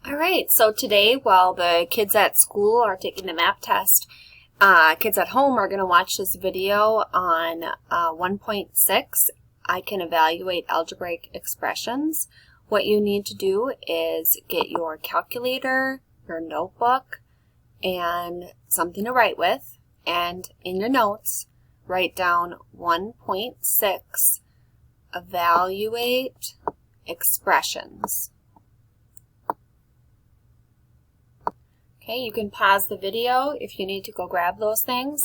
All right, so today while the kids at school are taking the math test, kids at home are going to watch this video on 1.6. I can evaluate algebraic expressions. What you need to do is get your calculator, your notebook, and something to write with, and in your notes, write down 1.6, evaluate expressions. Okay, you can pause the video if you need to go grab those things,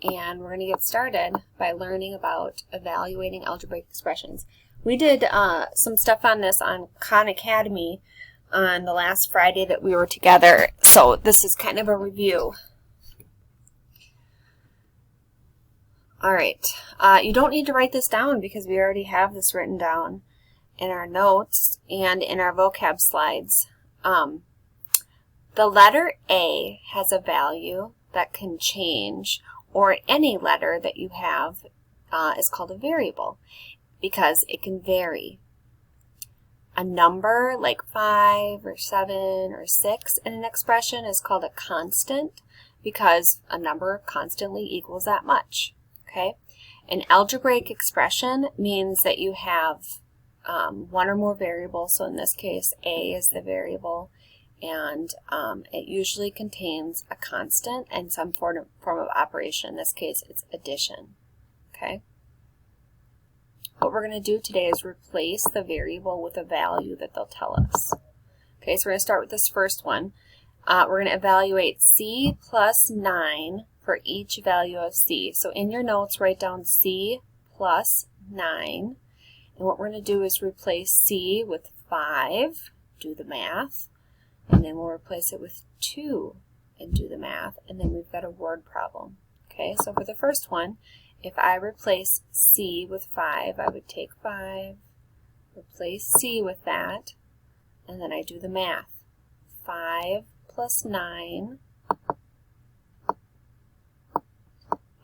and we're going to get started by learning about evaluating algebraic expressions. We did some stuff on this on Khan Academy on the last Friday that we were together, so this is kind of a review. All right, you don't need to write this down because we already have this written down in our notes and in our vocab slides. The letter A has a value that can change, or any letter that you have is called a variable because it can vary. A number like 5 or 7 or 6 in an expression is called a constant because a number constantly equals that much. Okay? An algebraic expression means that you have one or more variables, so in this case A is the variable, and it usually contains a constant and some form of operation. In this case, it's addition. Okay? What we're going to do today is replace the variable with a value that they'll tell us. Okay, so we're going to start with this first one. We're going to evaluate C plus 9 for each value of C. So in your notes, write down C plus 9. And what we're going to do is replace C with 5, do the math. And then we'll replace it with 2 and do the math, and then we've got a word problem. Okay, so for the first one, if I replace C with 5, I would take 5, replace C with that, and then I do the math. 5 plus 9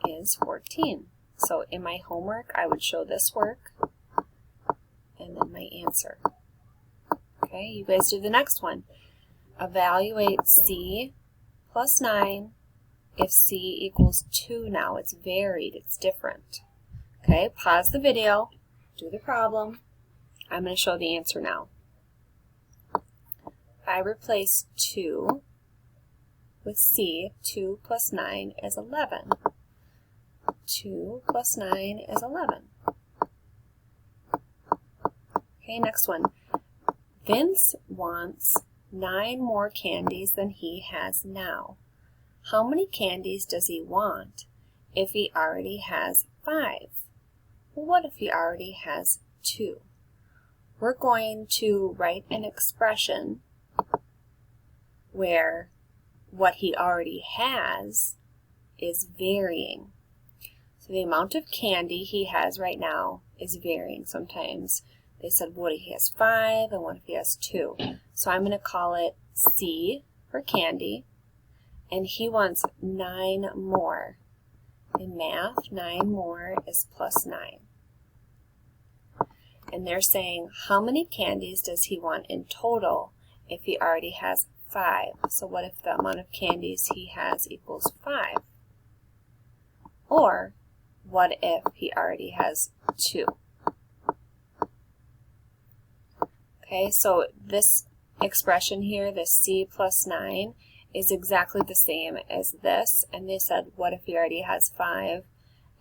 is 14. So in my homework, I would show this work, and then my answer. Okay, you guys do the next one. Evaluate C plus 9 if C equals 2 now. It's varied, it's different. Okay, pause the video, do the problem. I'm going to show the answer now. If I replace 2 with C, 2 plus 9 is 11. 2 plus 9 is 11. Okay, next one. Vince wants 9 more candies than he has now. How many candies does he want if he already has 5? Well, what if he already has 2? We're going to write an expression where what he already has is varying. So the amount of candy he has right now is varying. Sometimes they said, what if he has 5 and what if he has 2? So I'm going to call it C for candy, and he wants 9 more. In math, 9 more is plus 9. And they're saying, how many candies does he want in total if he already has 5? So what if the amount of candies he has equals 5? Or what if he already has 2? Okay, so this expression here, this C plus 9, is exactly the same as this. And they said, what if he already has 5?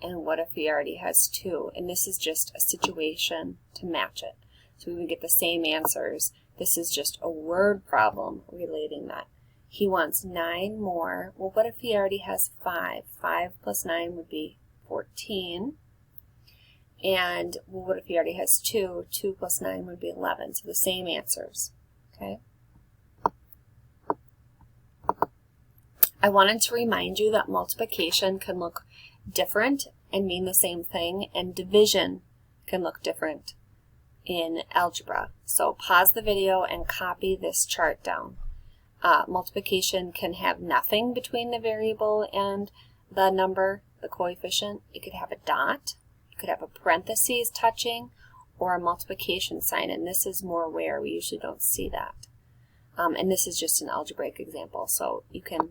And what if he already has 2? And this is just a situation to match it. So we would get the same answers. This is just a word problem relating that. He wants 9 more. Well, what if he already has 5? 5 plus 9 would be 14. And well, what if he already has 2? 2 plus 9 would be 11. So the same answers. Okay. I wanted to remind you that multiplication can look different and mean the same thing, and division can look different in algebra. So pause the video and copy this chart down. Multiplication can have nothing between the variable and the number, the coefficient. It could have a dot. Could have a parentheses touching, or a multiplication sign, and this is more rare. We usually don't see that. And this is just an algebraic example, so you can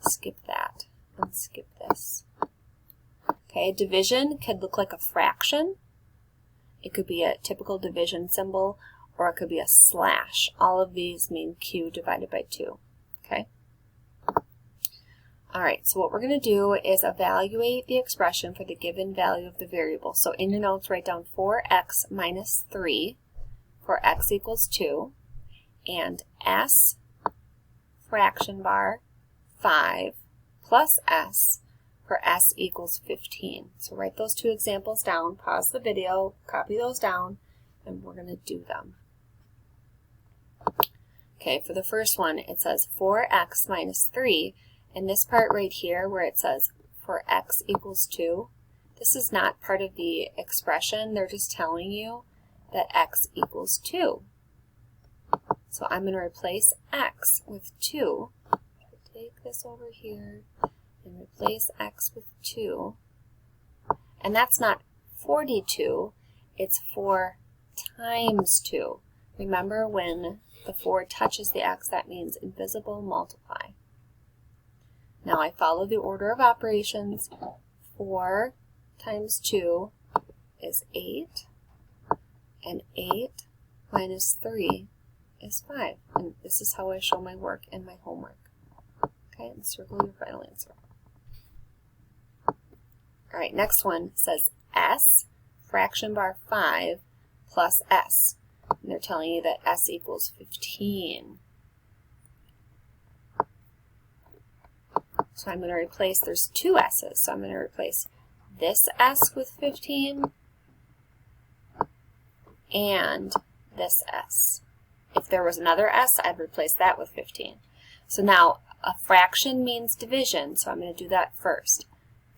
skip that and skip this. Okay, division could look like a fraction. It could be a typical division symbol, or it could be a slash. All of these mean q divided by 2. Okay? All right, so what we're going to do is evaluate the expression for the given value of the variable. So in your notes, write down 4x minus 3 for x equals 2, and s fraction bar 5 plus s for s equals 15. So write those two examples down, pause the video, copy those down, and we're going to do them. Okay, for the first one, it says 4x minus 3, and this part right here where it says for x equals 2, this is not part of the expression. They're just telling you that x equals 2. So I'm going to replace x with 2. Take this over here and replace x with 2. And that's not 42, it's 4 times 2. Remember, when the 4 touches the x, that means invisible multiply. Now I follow the order of operations. 4 times 2 is 8, and 8 minus 3 is 5. And this is how I show my work in my homework. Okay, and circle your final answer. All right, next one says s fraction bar 5 plus s. And they're telling you that s equals 15. So I'm going to replace, there's two s's, so I'm going to replace this s with 15 and this s. If there was another s, I'd replace that with 15. So now a fraction means division, so I'm going to do that first.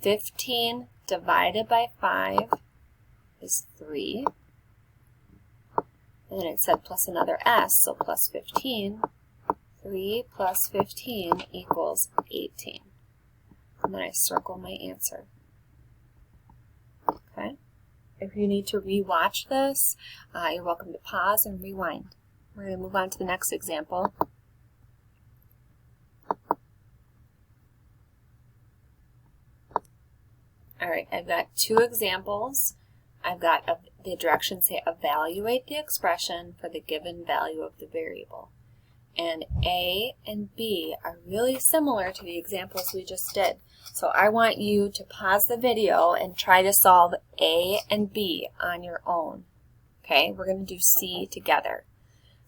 15 divided by 5 is 3. And then it said plus another s, so plus 15. 3 plus 15 equals 18. And then I circle my answer. Okay? If you need to re-watch this, you're welcome to pause and rewind. We're going to move on to the next example. All right, I've got two examples. I've got the directions say evaluate the expression for the given value of the variable. And A and B are really similar to the examples we just did. So I want you to pause the video and try to solve A and B on your own. Okay, we're going to do C together.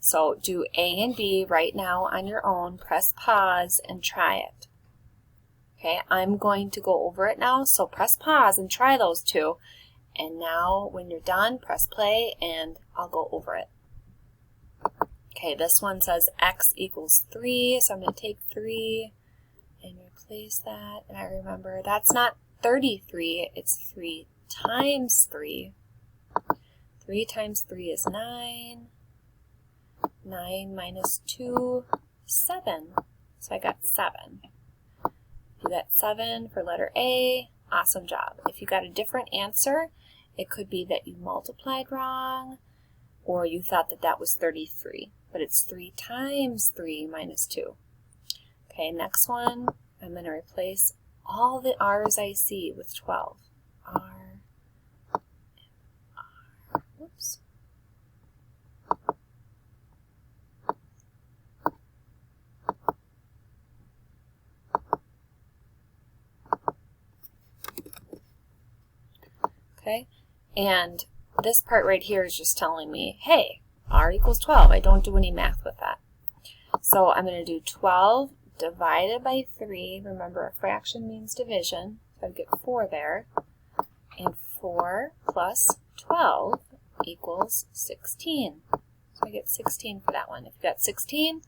So do A and B right now on your own, press pause and try it. Okay, I'm going to go over it now, so press pause and try those two. And now when you're done, press play and I'll go over it. Okay, this one says x equals 3, so I'm going to take 3 and replace that. And I remember that's not 33, it's 3 times 3. 3 times 3 is 9. 9 minus 2, 7. So I got 7. You got 7 for letter A. Awesome job. If you got a different answer, it could be that you multiplied wrong, or you thought that that was 33. But it's 3 times 3 minus 2. Okay, next one, I'm going to replace all the r's I see with 12. R, R, whoops. Okay, and this part right here is just telling me, hey, r equals 12. I don't do any math with that. So I'm going to do 12 divided by 3. Remember, a fraction means division. So I get 4 there. And 4 plus 12 equals 16. So I get 16 for that one. If you got 16,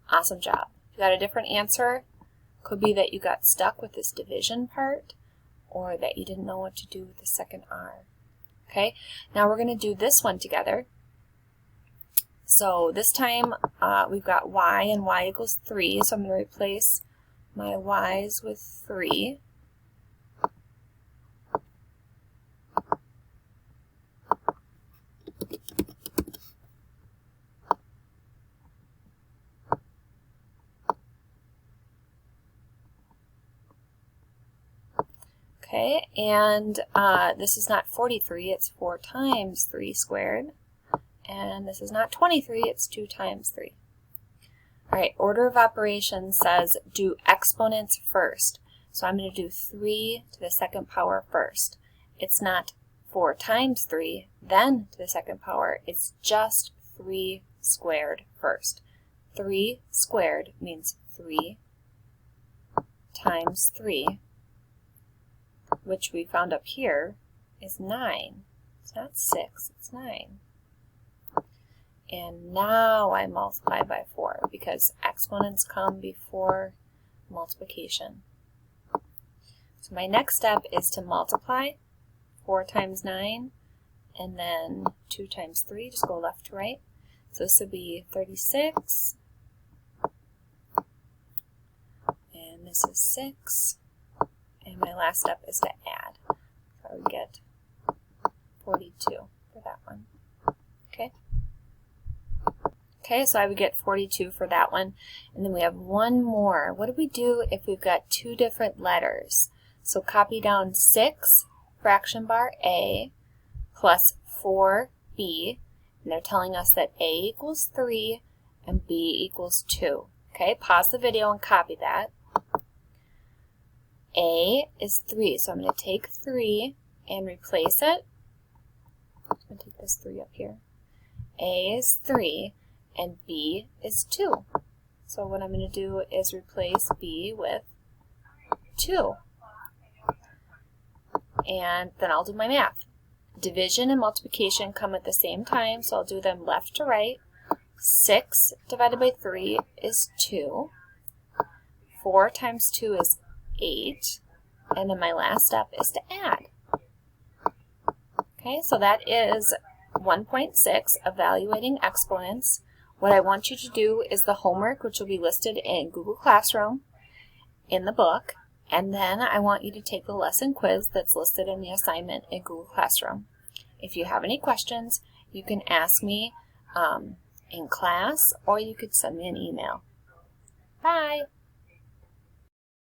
awesome job. If you got a different answer, could be that you got stuck with this division part, or that you didn't know what to do with the second r. Okay, now we're going to do this one together. So this time we've got y, and y equals 3, so I'm going to replace my y's with 3. Okay, and this is not 43, it's 4 times 3 squared. And this is not 23, it's 2 times 3. All right, order of operations says do exponents first. So I'm going to do 3 to the second power first. It's not 4 times 3, then to the second power. It's just 3 squared first. 3 squared means 3 times 3, which we found up here, is 9. It's not 6, it's 9. And now I multiply by 4 because exponents come before multiplication. So my next step is to multiply 4 times 9 and then 2 times 3, just go left to right. So this would be 36, and this is 6, and my last step is to add. So I would get 42 for that one. Okay? Okay, so I would get 42 for that one. And then we have one more. What do we do if we've got two different letters? So copy down 6, fraction bar A, plus 4B. And they're telling us that A equals 3 and B equals 2. Okay, pause the video and copy that. A is 3, so I'm going to take 3 and replace it. I'm going to take this 3 up here. A is 3. And B is 2. So what I'm going to do is replace B with 2. And then I'll do my math. Division and multiplication come at the same time, so I'll do them left to right. 6 divided by 3 is 2. 4 times 2 is 8. And then my last step is to add. Okay, so that is 1.6, evaluating exponents. What I want you to do is the homework, which will be listed in Google Classroom in the book, and then I want you to take the lesson quiz that's listed in the assignment in Google Classroom. If you have any questions, you can ask me in class, or you could send me an email. Bye!